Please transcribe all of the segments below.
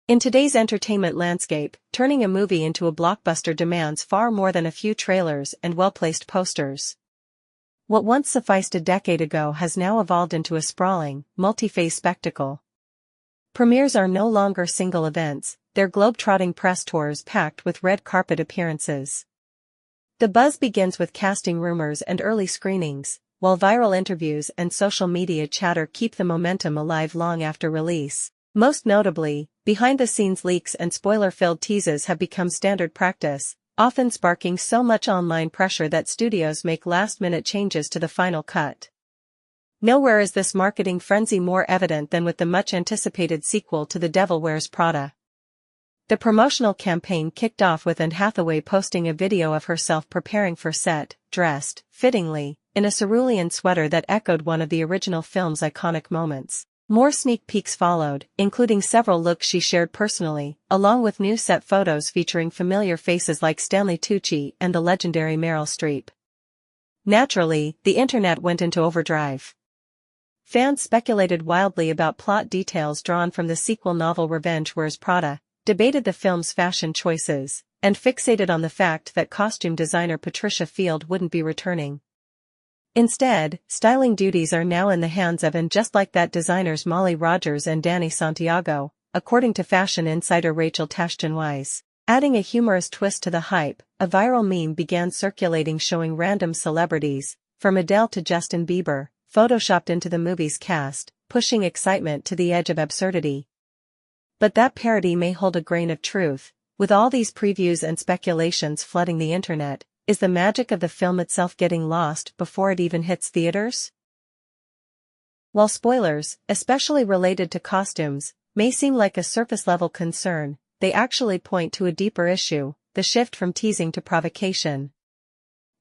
In today's entertainment landscape, turning a movie into a blockbuster demands far more than a few trailers and well-placed posters. What once sufficed a decade ago has now evolved into a sprawling, multi-phase spectacle. Premieres are no longer single events, they're globe-trotting press tours packed with red carpet appearances. The buzz begins with casting rumors and early screenings, while viral interviews and social media chatter keep the momentum alive long after release. Most notably, behind-the-scenes leaks and spoiler-filled teases have become standard practice, often sparking so much online pressure that studios make last-minute changes to the final cut. Nowhere is this marketing frenzy more evident than with the much-anticipated sequel to The Devil Wears Prada. The promotional campaign kicked off with Anne Hathaway posting a video of herself preparing for set, dressed, fittingly, in a cerulean sweater that echoed one of the original film's iconic moments. More sneak peeks followed, including several looks she shared personally, along with new set photos featuring familiar faces like Stanley Tucci and the legendary Meryl Streep. Naturally, the internet went into overdrive. Fans speculated wildly about plot details drawn from the sequel novel Devil Wears Prada, debated the film's fashion choices, and fixated on the fact that costume designer Patricia Field wouldn't be returning. Instead, styling duties are now in the hands of and just like that designers Molly Rogers and Danny Santiago, according to fashion insider Rachel Tashton-Wise. Adding a humorous twist to the hype, a viral meme began circulating showing random celebrities, from Adele to Justin Bieber, photoshopped into the movie's cast, pushing excitement to the edge of absurdity. But that parody may hold a grain of truth. With all these previews and speculations flooding the internet, is the magic of the film itself getting lost before it even hits theaters? While spoilers, especially related to costumes, may seem like a surface-level concern, they actually point to a deeper issue, the shift from teasing to provocation.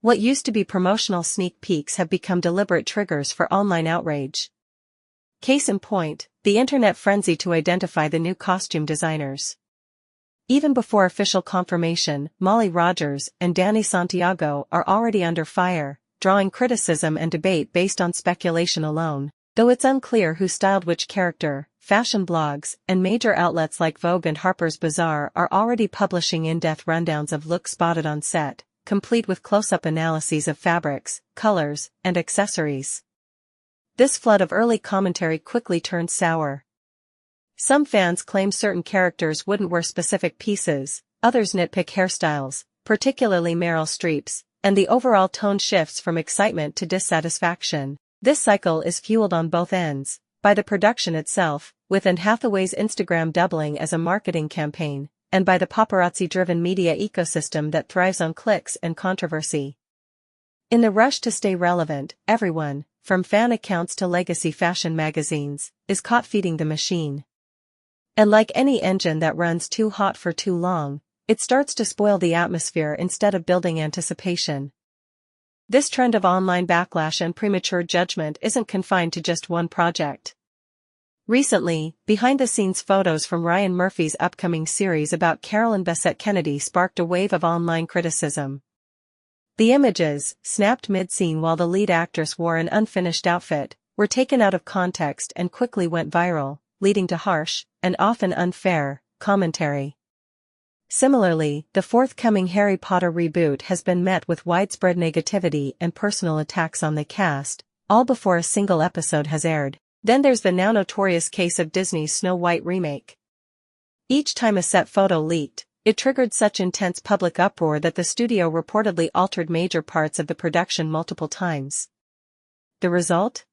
What used to be promotional sneak peeks have become deliberate triggers for online outrage. Case in point, the internet frenzy to identify the new costume designers. Even before official confirmation, Molly Rogers and Danny Santiago are already under fire, drawing criticism and debate based on speculation alone. Though it's unclear who styled which character, fashion blogs and major outlets like Vogue and Harper's Bazaar are already publishing in-depth rundowns of looks spotted on set, complete with close-up analyses of fabrics, colors, and accessories. This flood of early commentary quickly turned sour. Some fans claim certain characters wouldn't wear specific pieces, others nitpick hairstyles, particularly Meryl Streep's, and the overall tone shifts from excitement to dissatisfaction. This cycle is fueled on both ends, by the production itself, with Anne Hathaway's Instagram doubling as a marketing campaign, and by the paparazzi-driven media ecosystem that thrives on clicks and controversy. In the rush to stay relevant, everyone, from fan accounts to legacy fashion magazines, is caught feeding the machine. And like any engine that runs too hot for too long, it starts to spoil the atmosphere instead of building anticipation. This trend of online backlash and premature judgment isn't confined to just one project. Recently, behind-the-scenes photos from Ryan Murphy's upcoming series about Carolyn Bessette Kennedy sparked a wave of online criticism. The images, snapped mid-scene while the lead actress wore an unfinished outfit, were taken out of context and quickly went viral, leading to harsh, and often unfair, commentary. Similarly, the forthcoming Harry Potter reboot has been met with widespread negativity and personal attacks on the cast, all before a single episode has aired. Then there's the now notorious case of Disney's Snow White remake. Each time a set photo leaked, it triggered such intense public uproar that the studio reportedly altered major parts of the production multiple times. The result?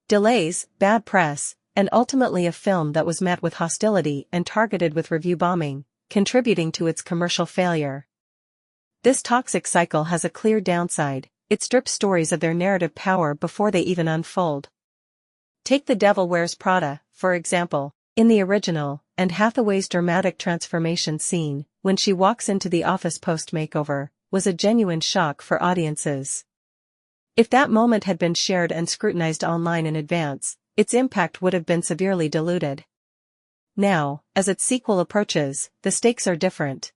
Delays, bad press, and ultimately a film that was met with hostility and targeted with review bombing, contributing to its commercial failure. This toxic cycle has a clear downside: it strips stories of their narrative power before they even unfold. Take The Devil Wears Prada, for example. In the original, Anne Hathaway's dramatic transformation scene, when she walks into the office post-makeover, was a genuine shock for audiences. If that moment had been shared and scrutinized online in advance, its impact would have been severely diluted. Now, as its sequel approaches, the stakes are different.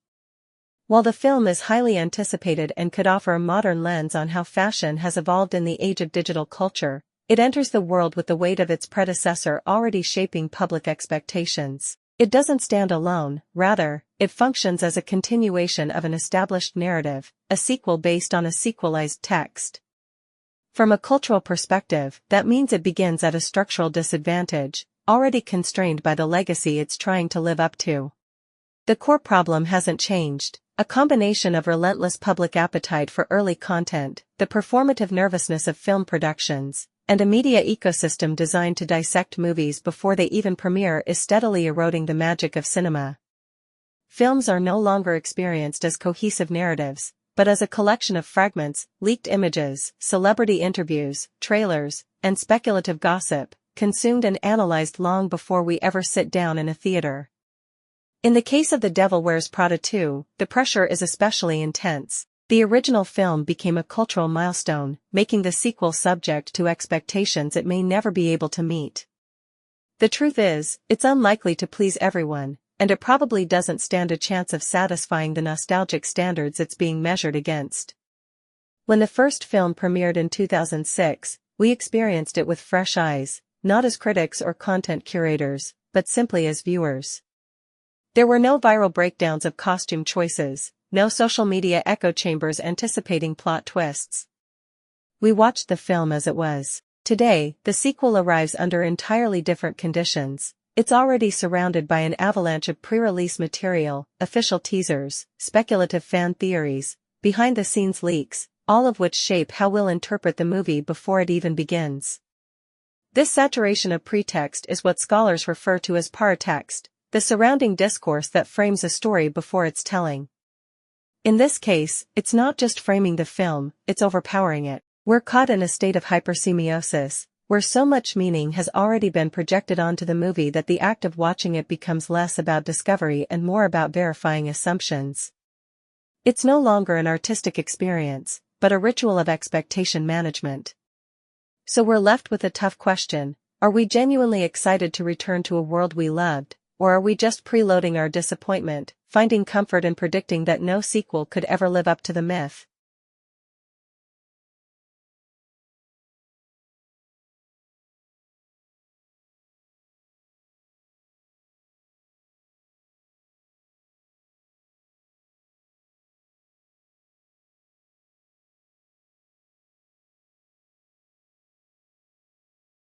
While the film is highly anticipated and could offer a modern lens on how fashion has evolved in the age of digital culture, it enters the world with the weight of its predecessor already shaping public expectations. It doesn't stand alone, rather, it functions as a continuation of an established narrative, a sequel based on a sequelized text. From a cultural perspective, that means it begins at a structural disadvantage, already constrained by the legacy it's trying to live up to. The core problem hasn't changed, a combination of relentless public appetite for early content, the performative nervousness of film productions, and a media ecosystem designed to dissect movies before they even premiere is steadily eroding the magic of cinema. Films are no longer experienced as cohesive narratives, but as a collection of fragments, leaked images, celebrity interviews, trailers, and speculative gossip, consumed and analyzed long before we ever sit down in a theater. In the case of The Devil Wears Prada 2, the pressure is especially intense. The original film became a cultural milestone, making the sequel subject to expectations it may never be able to meet. The truth is, it's unlikely to please everyone, and it probably doesn't stand a chance of satisfying the nostalgic standards it's being measured against. When the first film premiered in 2006, we experienced it with fresh eyes, not as critics or content curators, but simply as viewers. There were no viral breakdowns of costume choices, no social media echo chambers anticipating plot twists. We watched the film as it was. Today, the sequel arrives under entirely different conditions. It's already surrounded by an avalanche of pre-release material, official teasers, speculative fan theories, behind-the-scenes leaks, all of which shape how we'll interpret the movie before it even begins. This saturation of pretext is what scholars refer to as paratext, the surrounding discourse that frames a story before its telling. In this case, it's not just framing the film, it's overpowering it. We're caught in a state of hypersemiosis, where so much meaning has already been projected onto the movie that the act of watching it becomes less about discovery and more about verifying assumptions. It's no longer an artistic experience, but a ritual of expectation management. So we're left with a tough question: are we genuinely excited to return to a world we loved, or are we just preloading our disappointment, finding comfort in predicting that no sequel could ever live up to the myth?